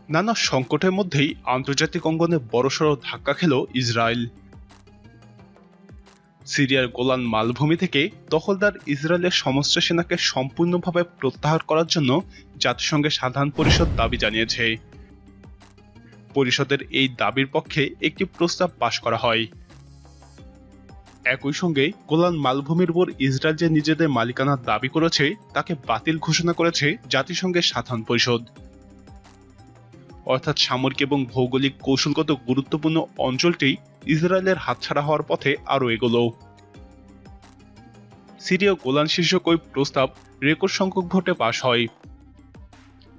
নানা সংকটের মধ্যেই আন্তর্জাতিক অঙ্গনে বড়সড় ধাক্কা খেল ইসরায়েল। সিরিয়ার গোলান মালভূমি থেকে দখলদার ইসরায়েলের সমস্ত সেনাকে সম্পূর্ণভাবে প্রত্যাহার করার জন্য জাতিসংঘের সাধারণ পরিষদ দাবি জানিয়েছে। পরিষদের এই দাবির পক্ষে একটি প্রস্তাব পাশ করা হয়। একই সঙ্গে গোলান মালভূমির উপর ইসরায়েল যে নিজেদের মালিকানার দাবি করেছে তাকে বাতিল ঘোষণা করেছে জাতিসংঘের সাধারণ পরিষদ। অর্থাৎ সামরিক এবং ভৌগোলিক কৌশলগত গুরুত্বপূর্ণ অঞ্চলটি ইসরায়েলের হাতছাড়া হওয়ার পথে আরও এগোলো। সিরিয়া গোলান শীর্ষক ওই প্রস্তাব রেকর্ড সংখ্যক ভোটে পাশ হয়।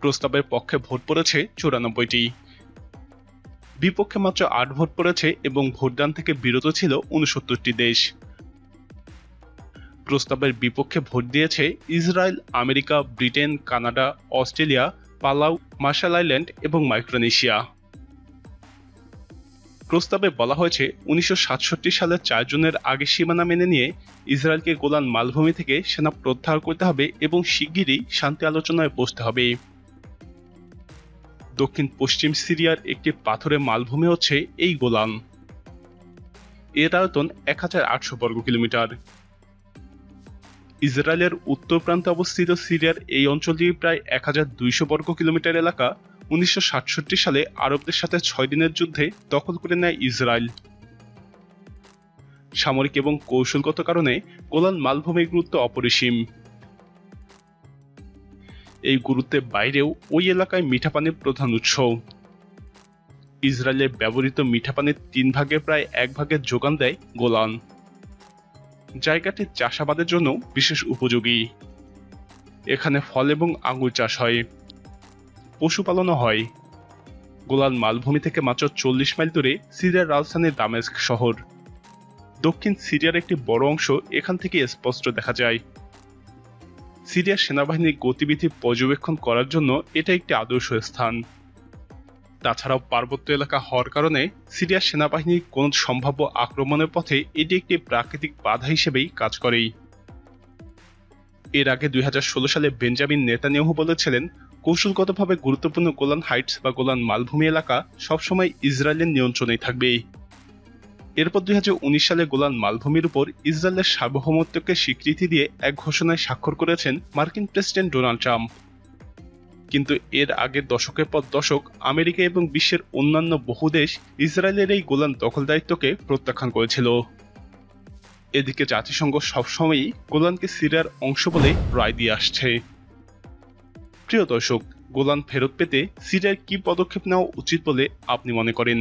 প্রস্তাবের পক্ষে ভোট পড়েছে 94টি, বিপক্ষে মাত্র 8 ভোট পড়েছে এবং ভোটদান থেকে বিরত ছিল 69টি দেশ। প্রস্তাবের বিপক্ষে ভোট দিয়েছে Israel, America, Britain, Canada, Australia, Palau, Marshall island এবং মাইক্রোনেশিয়া। প্রস্তাবে বলা হয়েছে 1967 সালের 4 জুনের আগে সীমানা মেনে নিয়ে ইসরায়েলকে গোলান মালভূমি থেকে সেনা প্রত্যাহার করতে হবে এবং শিগগিরই শান্তি আলোচনায় বসতে হবে। দক্ষিণ পশ্চিম সিরিয়ার একটি পাথুরে মালভূমি হচ্ছে এই গোলান। এর আয়তন 1800 বর্গ কিলোমিটার। ইসরায়েলের উত্তর প্রান্তে অবস্থিত সিরিয়ার এই অঞ্চলটি প্রায় 1200 বর্গ কিলোমিটার এলাকা 1967 সালে আরবদের সাথে 6 দিনের যুদ্ধে দখল করে নেয় ইসরায়েল। সামরিক এবং কৌশলগত কারণে গোলান মালভূমির গুরুত্ব অপরিসীম। এই গুরুত্বের বাইরেও ওই এলাকায় মিঠা পানির প্রধান উৎস। ইসরায়েলের ব্যবহৃত মিঠা পানির 3 ভাগের প্রায় 1 ভাগের যোগান দেয় গোলান। জায়গাটি চাষাবাদের জন্য বিশেষ উপযোগী। এখানে ফল এবং আঙ্গুর চাষ হয়, পশুপালনও হয়। গোলান মালভূমি থেকে মাত্র 40 মাইল দূরে সিরিয়ার রাজধানী দামেস্ক শহর। দক্ষিণ সিরিয়ার একটি বড় অংশ এখান থেকে স্পষ্ট দেখা যায়। সিরিয়ার সেনাবাহিনীর গতিবিধি পর্যবেক্ষণ করার জন্য এটা একটি আদর্শ স্থান। তাছাড়াও পার্বত্য এলাকা হওয়ার কারণে সিরিয়ার সেনাবাহিনীর কোন সম্ভাব্য আক্রমণের পথে এটি একটি প্রাকৃতিক বাধা হিসেবেই কাজ করে। এর আগে 2016 সালে বেঞ্জামিন নেতানিয়াহু বলেছিলেন, কৌশলগতভাবে গুরুত্বপূর্ণ গোলান হাইটস বা গোলান মালভূমি এলাকা সবসময় ইসরায়েলের নিয়ন্ত্রণেই থাকবে। এরপর 2019 সালে গোলান মালভূমির উপর ইসরায়েলের সার্বভৌমত্বকে স্বীকৃতি দিয়ে এক ঘোষণায় স্বাক্ষর করেছেন মার্কিন প্রেসিডেন্ট ডোনাল্ড ট্রাম্প। কিন্তু এর আগের দশকের পর দশক আমেরিকা এবং বিশ্বের অন্যান্য বহু দেশ ইসরায়েলের এই গোলান দখলদারিত্বকে প্রত্যাখ্যান করেছিল। এদিকে জাতিসংঘ সবসময়ই গোলানকে সিরিয়ার অংশ বলে রায় দিয়ে আসছে। প্রিয় দর্শক, গোলান ফেরত পেতে সিরিয়ার কি পদক্ষেপ নেওয়া উচিত বলে আপনি মনে করেন?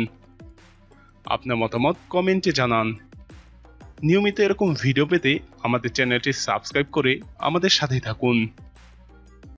আপনার মতামত কমেন্টে জানান। নিয়মিত এরকম ভিডিও পেতে আমাদের চ্যানেলটি সাবস্ক্রাইব করে আমাদের সাথেই থাকুন।